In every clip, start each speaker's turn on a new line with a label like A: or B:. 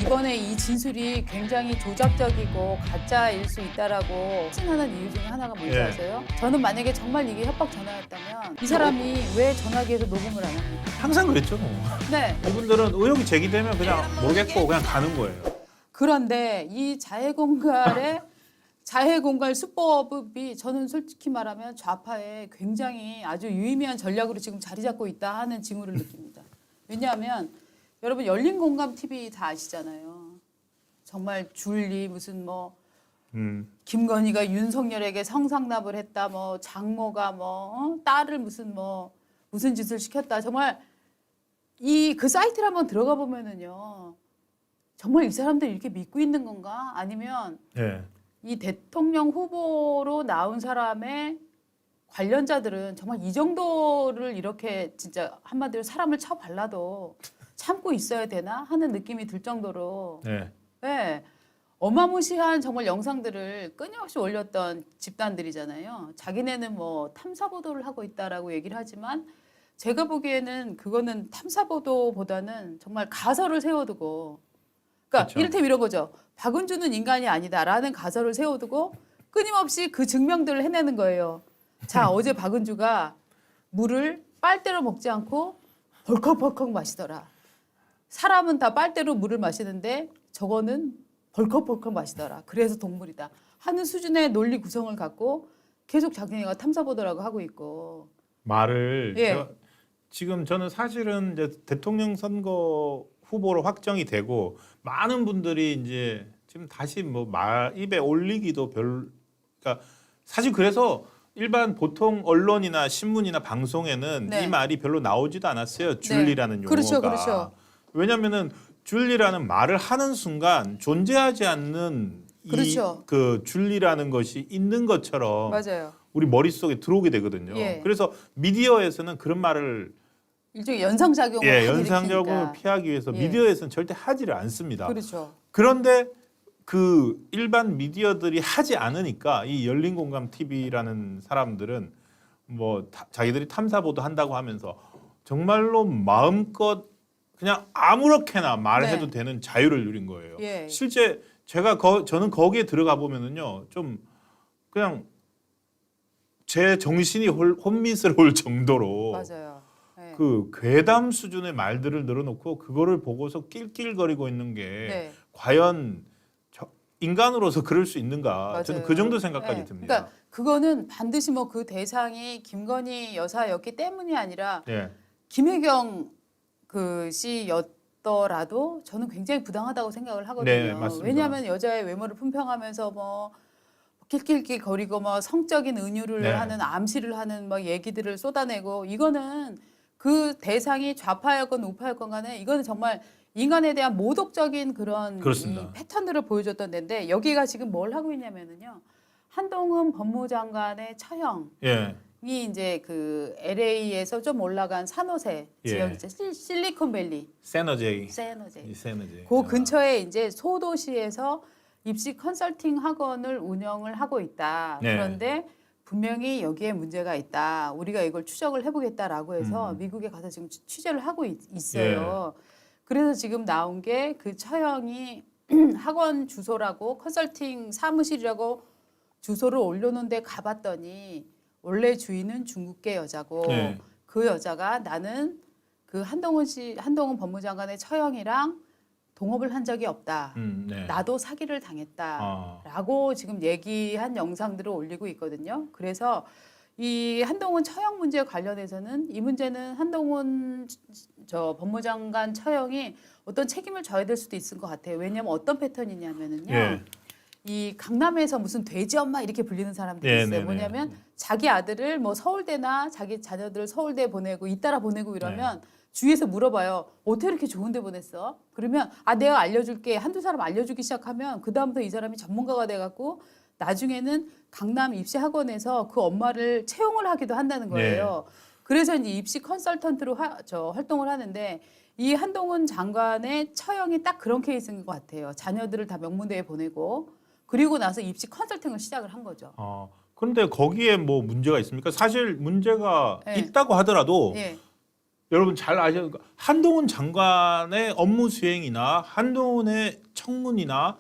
A: 이번에 이 진술이 굉장히 조작적이고 가짜일 수 있다라고 확신하는 이유 중에 하나가 뭔지
B: 예.
A: 아세요? 저는 만약에 정말 이게 협박 전화였다면 이 사람이 왜 전화기에서 녹음을 안 합니까?
B: 항상 그랬죠. 뭐.
A: 네.
B: 이분들은 의혹이 제기되면 그냥 모르겠고 그냥 가는 거예요.
A: 그런데 이 자해공갈 수법이 저는 솔직히 말하면 좌파에 굉장히 아주 유의미한 전략으로 지금 자리 잡고 있다 하는 징후를 느낍니다. 왜냐하면 여러분 열린 공감 TV 다 아시잖아요. 정말 줄리 무슨 뭐 김건희가 윤석열에게 성상납을 했다, 뭐 장모가 딸을 무슨 짓을 시켰다. 정말 그 사이트를 한번 들어가 보면은요. 정말 이 사람들 이렇게 믿고 있는 건가? 아니면
B: 예.
A: 이 대통령 후보로 나온 사람의 관련자들은 정말 이 정도를 이렇게 진짜 한마디로 사람을 쳐 발라도 참고 있어야 되나 하는 느낌이 들 정도로
B: 예.
A: 네, 어마무시한 정말 영상들을 끊임없이 올렸던 집단들이잖아요. 자기네는 뭐 탐사 보도를 하고 있다라고 얘기를 하지만 제가 보기에는 그거는 탐사 보도보다는 정말 가설을 세워두고 그러니까
B: 그렇죠.
A: 이를테면 이런 거죠. 박은주는 인간이 아니다라는 가설을 세워두고 끊임없이 그 증명들을 해내는 거예요. 자, 어제 박은주가 물을 빨대로 먹지 않고 벌컥벌컥 마시더라. 사람은 다 빨대로 물을 마시는데 저거는 벌컥벌컥 마시더라. 그래서 동물이다. 하는 수준의 논리 구성을 갖고 계속 자기네가 탐사보도라고 하고 있고.
B: 말을
A: 예.
B: 지금 저는 사실은 이제 대통령 선거 후보로 확정이 되고 많은 분들이 이제 지금 다시 뭐 입에 올리기도 그러니까 사실 그래서 일반 보통 언론이나 신문이나 방송에는
A: 네.
B: 이 말이 별로 나오지도 않았어요. 줄리라는 용어가.
A: 그렇죠, 그렇죠.
B: 왜냐면은 줄리라는 말을 하는 순간 존재하지 않는
A: 그렇죠.
B: 그 줄리라는 것이 있는 것처럼
A: 맞아요.
B: 우리 머릿속에 들어오게 되거든요.
A: 예.
B: 그래서 미디어에서는 그런 말을
A: 일종의 연상작용을
B: 연상작용을
A: 일으키니까.
B: 피하기 위해서
A: 예.
B: 미디어에서는 절대 하지를 않습니다.
A: 그렇죠.
B: 그런데 그 일반 미디어들이 하지 않으니까 이 열린 공감 TV라는 사람들은 뭐 자기들이 탐사 보도 한다고 하면서 정말로 마음껏 그냥 아무렇게나 말해도
A: 네.
B: 되는 자유를 누린 거예요.
A: 예.
B: 실제 저는 거기에 들어가 보면은요 좀 그냥 제 정신이 혼미스러울 정도로
A: 맞아요. 네.
B: 그 괴담 수준의 말들을 늘어놓고 그거를 보고서 낄낄거리고 있는 게
A: 네.
B: 과연 인간으로서 그럴 수 있는가?
A: 맞아요.
B: 저는 그 정도 생각까지
A: 네.
B: 듭니다.
A: 그러니까 그거는 반드시 뭐 그 대상이 김건희 여사였기 때문이 아니라
B: 예,
A: 김혜경 그 씨였더라도 저는 굉장히 부당하다고 생각을 하거든요.
B: 네, 맞습니다.
A: 왜냐하면 여자의 외모를 품평하면서 뭐 낄낄낄 거리고 뭐 성적인 은유를
B: 네.
A: 하는 암시를 하는 뭐 얘기들을 쏟아내고 이거는 그 대상이 좌파였건 우파였건 간에 이거는 정말 인간에 대한 모독적인 그런
B: 그렇습니다.
A: 이 패턴들을 보여줬던 데인데 여기가 지금 뭘 하고 있냐면은요. 한동훈 법무장관의 처형이
B: 예,
A: 이제 그 LA에서 좀 올라간 산호세
B: 예.
A: 지역이죠. 실리콘밸리,
B: 세너제이,
A: 세노제.
B: 세너제이.
A: 그 근처에 이제 소도시에서 입시 컨설팅 학원을 운영을 하고 있다.
B: 네.
A: 그런데 분명히 여기에 문제가 있다. 우리가 이걸 추적을 해보겠다라고 해서 미국에 가서 지금 취재를 하고 있어요. 그래서 지금 나온 게 그 처형이 학원 주소라고 컨설팅 사무실이라고 주소를 올려놓은데 가봤더니 원래 주인은 중국계 여자고
B: 네.
A: 그 여자가 나는 그 한동훈 법무장관의 처형이랑 동업을 한 적이 없다.
B: 네.
A: 나도 사기를 당했다라고 지금 얘기한 영상들을 올리고 있거든요. 그래서 이 한동훈 처형 문제 관련해서는 이 문제는 한동훈 법무장관 처형이 어떤 책임을 져야 될 수도 있을 것 같아요. 왜냐하면 어떤 패턴이냐면은요.
B: 예.
A: 이 강남에서 무슨 돼지 엄마 이렇게 불리는 사람들이
B: 네,
A: 있어요.
B: 네, 네.
A: 뭐냐면 자기 아들을 뭐 서울대나 자기 자녀들을 서울대 보내고 잇따라 보내고 이러면 주위에서 물어봐요. 어떻게 이렇게 좋은 데 보냈어? 그러면 내가 알려줄게. 한두 사람 알려주기 시작하면 그다음부터 이 사람이 전문가가 돼갖고 나중에는 강남 입시학원에서 그 엄마를 채용을 하기도 한다는 거예요. 그래서 이제 입시 컨설턴트로 활동을 하는데 이 한동훈 장관의 처형이 딱 그런 케이스인 것 같아요. 자녀들을 다 명문대에 보내고 그리고 나서 입시 컨설팅을 시작을 한 거죠.
B: 그런데 거기에 뭐 문제가 있습니까? 사실 문제가
A: 예.
B: 있다고 하더라도
A: 예.
B: 여러분 잘 아셔야 한동훈 장관의 업무 수행이나 한동훈의 청문이나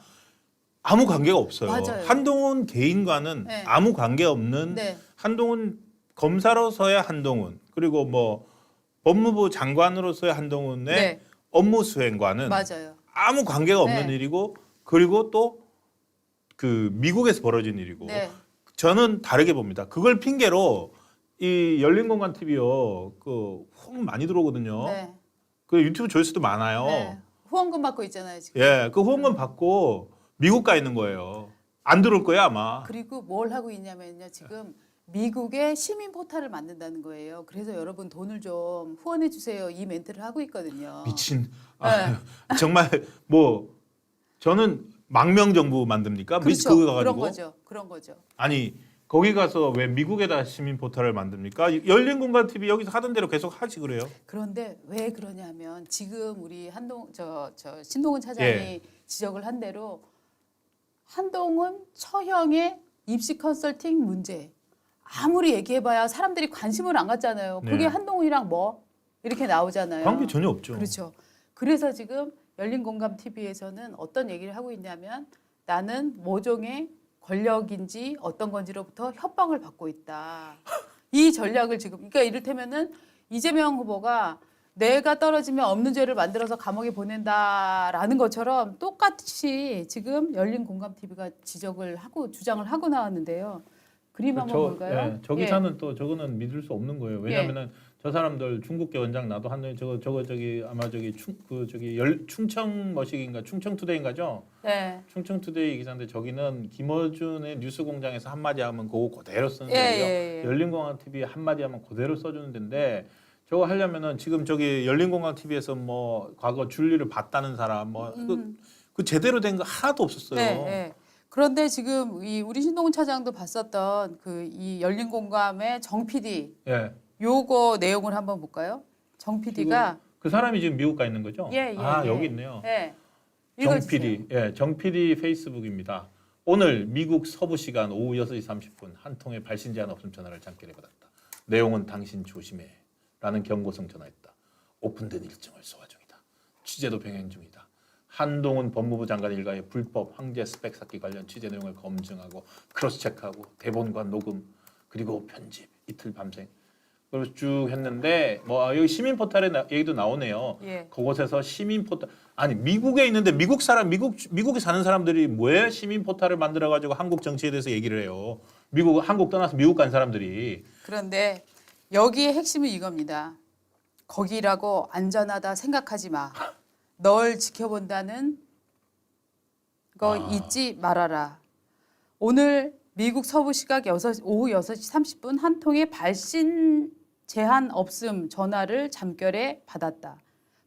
B: 아무 관계가 없어요.
A: 맞아요.
B: 한동훈 개인과는
A: 네.
B: 아무 관계 없는
A: 네.
B: 한동훈 검사로서의 한동훈 그리고 뭐 법무부 장관으로서의 한동훈의
A: 네.
B: 업무 수행과는
A: 맞아요.
B: 아무 관계가 없는
A: 네.
B: 일이고 그리고 또 그 미국에서 벌어진 일이고
A: 네.
B: 저는 다르게 봅니다. 그걸 핑계로 이 열린공간 TV요 그 후원 많이 들어오거든요.
A: 네.
B: 그 유튜브 조회수도 많아요.
A: 네. 후원금 받고 있잖아요 지금.
B: 예, 그 후원금 받고 미국 가 있는 거예요. 안 들어올 거야 아마.
A: 그리고 뭘 하고 있냐면요 지금 미국의 시민 포탈을 만든다는 거예요. 그래서 여러분 돈을 좀 후원해 주세요. 이 멘트를 하고 있거든요.
B: 미친. 정말 뭐 저는 망명 정부 만듭니까?
A: 그렇죠.
B: 거기 가가지고
A: 그런 거죠. 그런 거죠.
B: 아니 거기 가서 왜 미국에다 시민 포털을 만듭니까? 열린공간 TV 여기서 하던 대로 계속 하지 그래요.
A: 그런데 왜 그러냐면 지금 우리 신동훈 차장이
B: 예.
A: 지적을 한 대로 한동훈 처형의 입시 컨설팅 문제 아무리 얘기해봐야 사람들이 관심을 안 갖잖아요. 그게
B: 네.
A: 한동훈이랑 뭐 이렇게 나오잖아요.
B: 관계 전혀 없죠.
A: 그렇죠. 그래서 지금 열린공감 TV에서는 어떤 얘기를 하고 있냐면 나는 모종의 권력인지 어떤 건지로부터 협박을 받고 있다. 이 전략을 지금 그러니까 이를테면은 이재명 후보가 내가 떨어지면 없는 죄를 만들어서 감옥에 보낸다라는 것처럼 똑같이 지금 열린공감 TV가 지적을 하고 주장을 하고 나왔는데요. 그림 한번 볼까요?
B: 예, 저기서는 또 저거는 믿을 수 없는 거예요. 왜냐하면은 저 사람들 중국계 원장 나도 한번 저기 아마 충청 머시기인가 충청투데이인가죠?
A: 네.
B: 충청투데이 기사인데 저기는 김어준의 뉴스공장에서 한마디 하면 그거 그대로 쓰는
A: 예,
B: 거예요.
A: 예, 예.
B: 열린공항 TV 한마디 하면 그대로 써주는 데인데 저거 하려면은 지금 저기 열린공항 TV에서 뭐 과거 줄리를 봤다는 사람 뭐 그 제대로 된 거 하나도 없었어요.
A: 네, 네. 그런데 지금 우리 신동훈 차장도 봤었던 그 이 열린공감의 정 PD
B: 예.
A: 요거 내용을 한번 볼까요? 정 PD가
B: 그 사람이 지금 미국 가 있는 거죠?
A: 예,
B: 여기 있네요.
A: 네.
B: 정
A: 읽어주세요.
B: PD, 정 PD 페이스북입니다. 오늘 미국 서부 시간 오후 6시 30분 한 통의 발신 제한 없음 전화를 잠결에 받았다. 내용은 당신 조심해라는 경고성 전화였다. 오픈된 일정을 소화 중이다. 취재도 병행 중이다. 한동훈 법무부 장관 일가의 불법 황제 스펙 쌓기 관련 취재 내용을 검증하고 크로스 체크하고 대본과 녹음 그리고 편집 이틀 밤새 그걸 쭉 했는데 뭐 여기 시민 포털에 얘기도 나오네요.
A: 예.
B: 그곳에서 시민 포털 아니 미국에 있는데 미국에 사는 사람들이 왜 시민 포털을 만들어 가지고 한국 정치에 대해서 얘기를 해요. 한국 떠나서 미국 간 사람들이
A: 그런데 여기의 핵심은 이겁니다. 거기라고 안전하다 생각하지 마. 널 지켜본다는 거 잊지 말아라. 오늘 미국 서부 시각 오후 6시 30분 한 통의 발신 제한 없음 전화를 잠결에 받았다.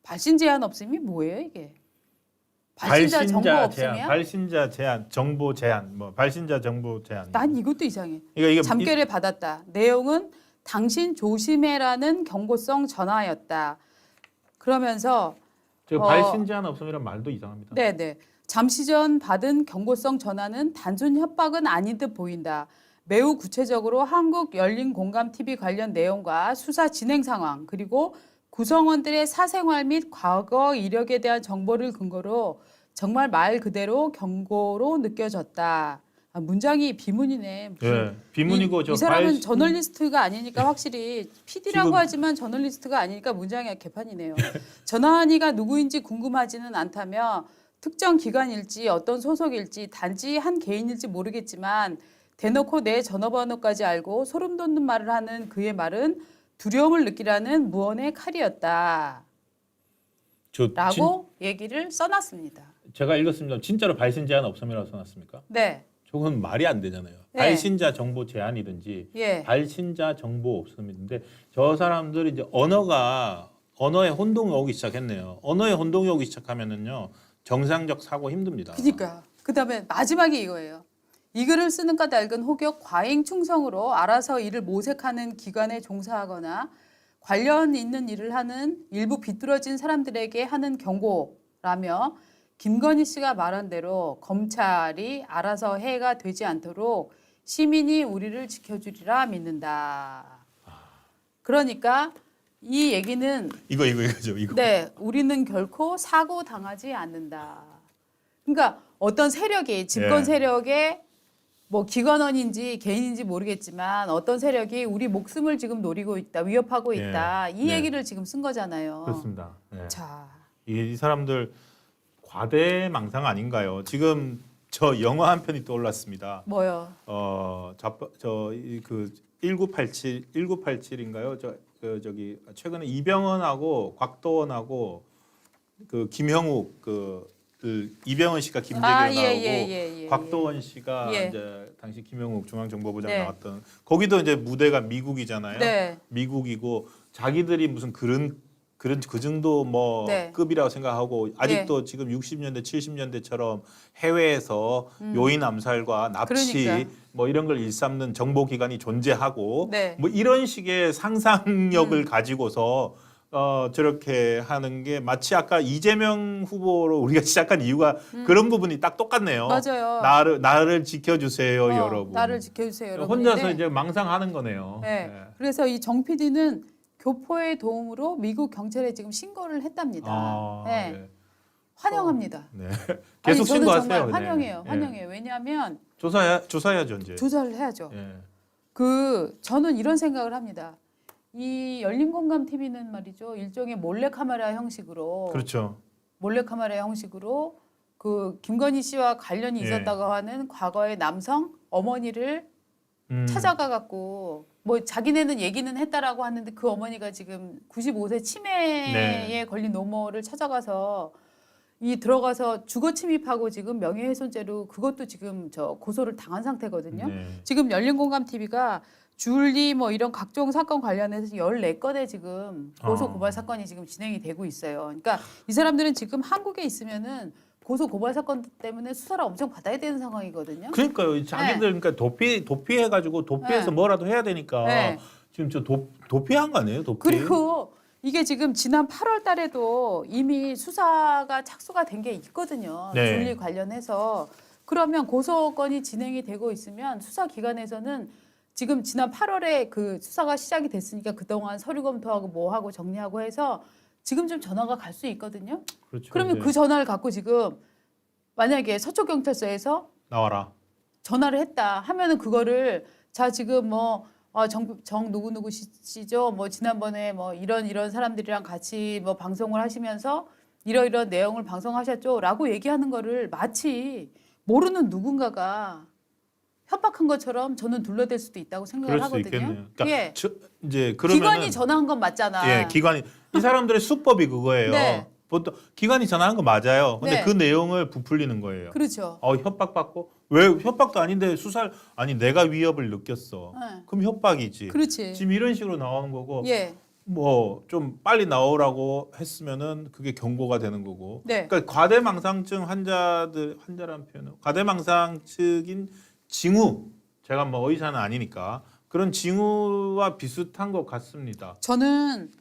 A: 발신 제한 없음이 뭐예요 이게? 발신자 정보 없음이야?
B: 발신자 제한, 정보 제한, 뭐 발신자 정보 제한.
A: 난 이것도 이상해.
B: 그러니까 이게
A: 잠결에 받았다. 내용은 당신 조심해라는 경고성 전화였다. 그러면서
B: 발신 제한 없음이란 말도 이상합니다.
A: 네네. 잠시 전 받은 경고성 전화는 단순 협박은 아닌 듯 보인다. 매우 구체적으로 한국 열린공감 TV 관련 내용과 수사 진행 상황 그리고 구성원들의 사생활 및 과거 이력에 대한 정보를 근거로 정말 말 그대로 경고로 느껴졌다. 문장이 비문이네.
B: 예, 비문이고
A: 이 사람은 저널리스트가 아니니까 확실히 PD라고
B: 지금-
A: 하지만 저널리스트가 아니니까 문장이 개판이네요. 전화한이가 누구인지 궁금하지는 않다며 특정 기관일지 어떤 소속일지 단지 한 개인일지 모르겠지만 대놓고 내 전화번호까지 알고 소름 돋는 말을 하는 그의 말은 두려움을 느끼라는 무언의 칼이었다. 라고 얘기를 써놨습니다.
B: 제가 읽었습니다. 진짜로 발신 제한 없음이라고 써놨습니까?
A: 네.
B: 저건 말이 안 되잖아요.
A: 네.
B: 발신자 정보 제한이든지
A: 예.
B: 발신자 정보 없음인데 저 사람들이 이제 언어에 혼동이 오기 시작했네요. 언어에 혼동이 오기 시작하면은요 정상적 사고 힘듭니다.
A: 그러니까 그다음에 마지막이 이거예요. 이 글을 쓰는 까닭은 혹여 과잉 충성으로 알아서 이를 모색하는 기관에 종사하거나 관련 있는 일을 하는 일부 비뚤어진 사람들에게 하는 경고라며 김건희 씨가 말한 대로 검찰이 알아서 해가 되지 않도록 시민이 우리를 지켜주리라 믿는다. 그러니까 이 얘기는
B: 이거죠. 이거.
A: 네, 우리는 결코 사고 당하지 않는다. 그러니까 어떤 세력이 집권
B: 예.
A: 세력의 뭐 기관원인지 개인인지 모르겠지만 어떤 세력이 우리 목숨을 지금 노리고 있다, 위협하고
B: 예.
A: 있다. 이
B: 네.
A: 얘기를 지금 쓴 거잖아요.
B: 그렇습니다. 예.
A: 자,
B: 이 사람들 과대망상 아닌가요? 지금 저 영화 한 편이 떠올랐습니다.
A: 뭐요?
B: 저그 1987인가요? 저기 최근에 이병헌하고 곽도원하고 그 김형욱 이병헌 씨가 김재규로 나오고 곽도원 씨가
A: 예.
B: 이제 당시 김형욱 중앙정보부장
A: 네.
B: 나왔던 거기도 이제 무대가 미국이잖아요.
A: 네.
B: 미국이고 자기들이 무슨 그런 그 정도 뭐
A: 네.
B: 급이라고 생각하고 아직도 지금 60년대 70년대처럼 해외에서 요인 암살과 납치
A: 그러니까.
B: 뭐 이런 걸 일삼는 정보 기관이 존재하고
A: 네.
B: 뭐 이런 식의 상상력을 가지고서 저렇게 하는 게 마치 아까 이재명 후보로 우리가 시작한 이유가 그런 부분이 딱 똑같네요.
A: 맞아요.
B: 나를 지켜주세요, 여러분.
A: 나를 지켜주세요, 여러분.
B: 혼자서 이제 망상하는 거네요.
A: 네.
B: 네.
A: 그래서 이 정 PD는 교포의 도움으로 미국 경찰에 지금 신고를 했답니다.
B: 아,
A: 네.
B: 네.
A: 환영합니다.
B: 네.
A: 아니,
B: 계속
A: 저는
B: 신고하세요.
A: 정말
B: 네.
A: 환영해요.
B: 네.
A: 환영해요. 왜냐하면
B: 조사해야죠 이제.
A: 조사를 해야죠.
B: 예.
A: 저는 이런 생각을 합니다. 이 열린공감 TV는 말이죠. 일종의 몰래카메라 형식으로
B: 그렇죠.
A: 몰래카메라 형식으로 그 김건희 씨와 관련이
B: 예.
A: 있었다고 하는 과거의 남성 어머니를 찾아가 갖고 뭐 자기네는 얘기는 했다라고 하는데 그 어머니가 지금 95세 치매에
B: 네.
A: 걸린 노모를 찾아가서 들어가서 주거 침입하고 지금 명예훼손죄로 그것도 지금 고소를 당한 상태거든요.
B: 네.
A: 지금 열린공감 TV가 줄리 뭐 이런 각종 사건 관련해서 14건의 지금 고소 고발 사건이 지금 진행이 되고 있어요. 그러니까 이 사람들은 지금 한국에 있으면은 고소 고발 사건 때문에 수사를 엄청 받아야 되는 상황이거든요.
B: 그러니까요. 자기들 그러니까 도피해가지고 도피해서
A: 네.
B: 뭐라도 해야 되니까
A: 네.
B: 지금 저 도피한 거 아니에요? 도피.
A: 그리고 이게 지금 지난 8월 달에도 이미 수사가 착수가 된 게 있거든요.
B: 네.
A: 줄리 관련해서. 그러면 고소건이 진행이 되고 있으면 수사기관에서는 지금 지난 8월에 그 수사가 시작이 됐으니까 그동안 서류 검토하고 뭐하고 정리하고 해서 지금 좀 전화가 갈 수 있거든요.
B: 그렇죠.
A: 그러면
B: 네.
A: 그 전화를 갖고 지금 만약에 서초경찰서에서
B: 나와라.
A: 전화를 했다 하면은 그거를 자 지금 뭐 정 누구 씨죠? 뭐 지난번에 뭐 이런 사람들이랑 같이 뭐 방송을 하시면서 이런 내용을 방송하셨죠라고 얘기하는 거를 마치 모르는 누군가가 협박한 것처럼 저는 둘러댈 수도 있다고 생각을
B: 그럴 수
A: 하거든요.
B: 있겠네요. 그러니까
A: 예.
B: 이제 그러면은
A: 기관이 전화한 건 맞잖아.
B: 예, 기관이 이 사람들의 수법이 그거예요.
A: 네.
B: 보통 기관이 전화한 거 맞아요. 근데
A: 네.
B: 그 내용을 부풀리는 거예요.
A: 그렇죠.
B: 협박받고 왜 협박도 아닌데 수사를 아니 내가 위협을 느꼈어.
A: 네.
B: 그럼 협박이지.
A: 그렇지.
B: 지금 이런 식으로 나오는 거고
A: 예.
B: 뭐 좀 빨리 나오라고 했으면은 그게 경고가 되는 거고.
A: 네.
B: 그러니까 과대망상증 환자란 표현은 과대망상증인 징후. 제가 뭐 의사는 아니니까 그런 징후와 비슷한 것 같습니다.
A: 저는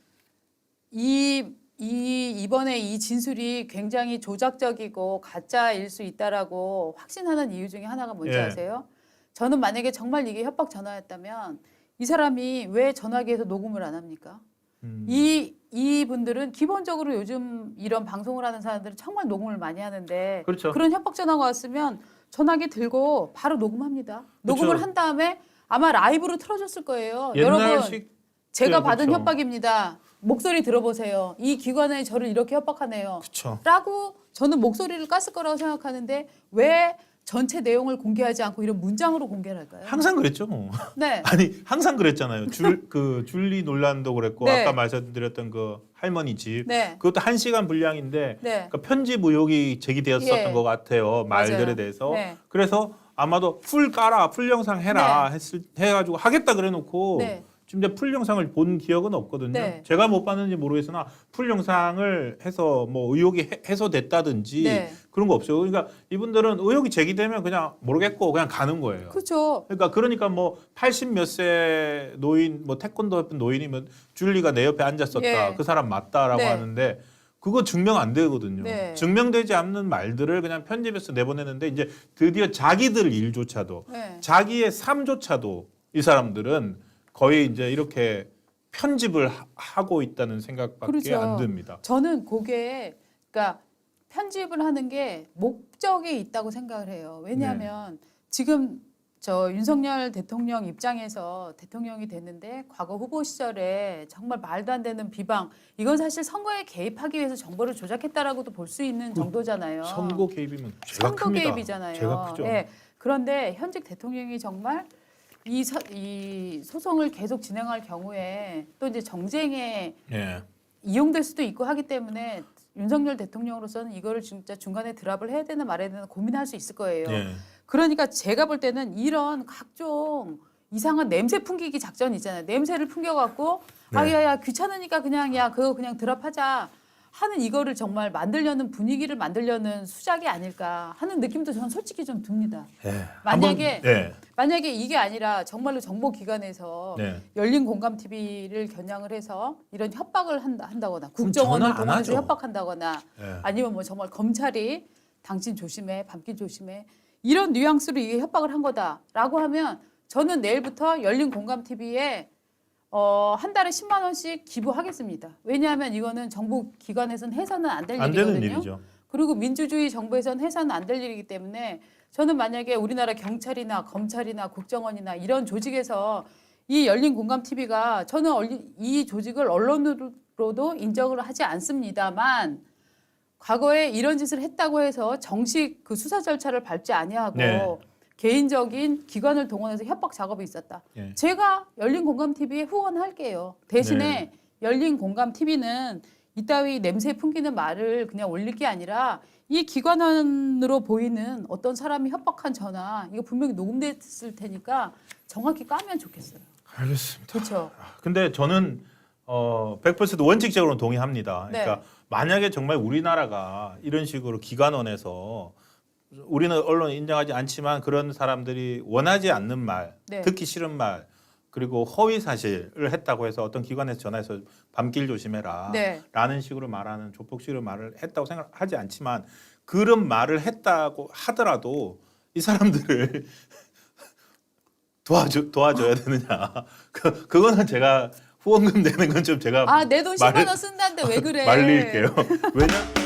A: 이번에 이 진술이 굉장히 조작적이고 가짜일 수 있다라고 확신하는 이유 중에 하나가 뭔지
B: 예.
A: 아세요? 저는 만약에 정말 이게 협박 전화였다면 이 사람이 왜 전화기에서 녹음을 안 합니까? 이 분들은 기본적으로 요즘 이런 방송을 하는 사람들은 정말 녹음을 많이 하는데
B: 그렇죠.
A: 그런 협박 전화가 왔으면 전화기 들고 바로 녹음합니다.
B: 그렇죠.
A: 녹음을 한 다음에 아마 라이브로 틀어줬을 거예요.
B: 옛날식
A: 여러분 제가 받은
B: 그렇죠.
A: 협박입니다. 목소리 들어보세요. 이 기관에 저를 이렇게 협박하네요.
B: 그렇죠.
A: 라고 저는 목소리를 깠을 거라고 생각하는데 왜 전체 내용을 공개하지 않고 이런 문장으로 공개를 할까요?
B: 항상 그랬죠.
A: 네.
B: 아니 항상 그랬잖아요. 줄리 논란도 그랬고
A: 네.
B: 아까 말씀드렸던 그 할머니 집
A: 네.
B: 그것도 1시간 분량인데
A: 네.
B: 그러니까 편집 의혹이 제기되었었던
A: 예.
B: 것 같아요. 말들에
A: 맞아요.
B: 대해서.
A: 네.
B: 그래서 아마도 풀 깔아, 풀 영상 해라 해가지고 하겠다 그래놓고
A: 네.
B: 지금 이제 풀 영상을 본 기억은 없거든요.
A: 네.
B: 제가 못 봤는지 모르겠으나 풀 영상을 해서 뭐 의혹이 해소됐다든지
A: 네.
B: 그런 거 없어요. 그러니까 이분들은 의혹이 제기되면 그냥 모르겠고 그냥 가는 거예요.
A: 그렇죠.
B: 그러니까 뭐 80 몇 세 노인 뭐 태권도 했던 노인이면 줄리가 내 옆에 앉았었다.
A: 예.
B: 그 사람 맞다라고
A: 네.
B: 하는데 그거 증명 안 되거든요.
A: 네.
B: 증명되지 않는 말들을 그냥 편집해서 내보내는데 이제 드디어 자기들 일조차도
A: 네.
B: 자기의 삶조차도 이 사람들은 거의 이제 이렇게 편집을 하고 있다는 생각밖에
A: 그렇죠.
B: 안 듭니다.
A: 저는 그게 그러니까 편집을 하는 게 목적이 있다고 생각을 해요. 왜냐하면 지금 저 윤석열 대통령 입장에서 대통령이 됐는데 과거 후보 시절에 정말 말도 안 되는 비방 이건 사실 선거에 개입하기 위해서 정보를 조작했다라고도 볼 수 있는 정도잖아요.
B: 선거 개입이면 제가
A: 선거
B: 큽니다.
A: 개입이잖아요.
B: 제가 크죠.
A: 예. 그런데 현직 대통령이 정말 이 소송을 계속 진행할 경우에 또 이제 정쟁에
B: 예.
A: 이용될 수도 있고 하기 때문에 윤석열 대통령으로서는 이거를 진짜 중간에 드랍을 해야 되나 말아야 되나 고민할 수 있을 거예요.
B: 예.
A: 그러니까 제가 볼 때는 이런 각종 이상한 냄새 풍기기 작전 있잖아요. 냄새를 풍겨갖고
B: 네.
A: 아야야 귀찮으니까 그냥 야 그거 그냥 드랍하자 하는 이거를 정말 만들려는 분위기를 만들려는 수작이 아닐까 하는 느낌도 저는 솔직히 좀 듭니다.
B: 예.
A: 만약에
B: 예.
A: 만약에 이게 아니라 정말로 정보기관에서
B: 네.
A: 열린 공감 TV를 겨냥을 해서 이런 협박을 한다거나
B: 그럼
A: 국정원을
B: 전화 안
A: 동원해서
B: 하죠.
A: 협박한다거나
B: 예.
A: 아니면 뭐 정말 검찰이 당신 조심해 밤길 조심해 이런 뉘앙스로 이게 협박을 한 거다라고 하면 저는 내일부터 열린 공감 TV에 한 달에 10만 원씩 기부하겠습니다. 왜냐하면 이거는 정부 기관에서는 해서는 안 될
B: 안 되는
A: 일이거든요.
B: 일이죠.
A: 그리고 민주주의 정부에서는 해서는 안 될 일이기 때문에 저는 만약에 우리나라 경찰이나 검찰이나 국정원이나 이런 조직에서 이 열린 공감 TV가 저는 이 조직을 언론으로도 인정을 하지 않습니다만 과거에 이런 짓을 했다고 해서 정식 그 수사 절차를 밟지 아니하고
B: 네.
A: 개인적인 기관을 동원해서 협박 작업이 있었다.
B: 예.
A: 제가 열린 공감 TV에 후원할게요. 대신에
B: 네.
A: 열린 공감 TV는 이따위 냄새 풍기는 말을 그냥 올릴 게 아니라 이 기관원으로 보이는 어떤 사람이 협박한 전화 이거 분명히 녹음됐을 테니까 정확히 까면 좋겠어요.
B: 알겠습니다.
A: 그렇죠.
B: 근데 저는 100% 원칙적으로는 동의합니다. 그러니까
A: 네.
B: 만약에 정말 우리나라가 이런 식으로 기관원에서 우리는 언론을 인정하지 않지만 그런 사람들이 원하지 않는 말,
A: 네.
B: 듣기 싫은 말, 그리고 허위 사실을 했다고 해서 어떤 기관에서 전화해서 밤길 조심해라
A: 네.
B: 라는 식으로 말하는 조폭식으로 말을 했다고 생각하지 않지만 그런 말을 했다고 하더라도 이 사람들을 도와줘야 되느냐. 그거는 제가 후원금 내는 건 좀 제가
A: 아 내 돈 10만 원 쓴다는데 왜 그래?
B: 말릴게요. 왜냐?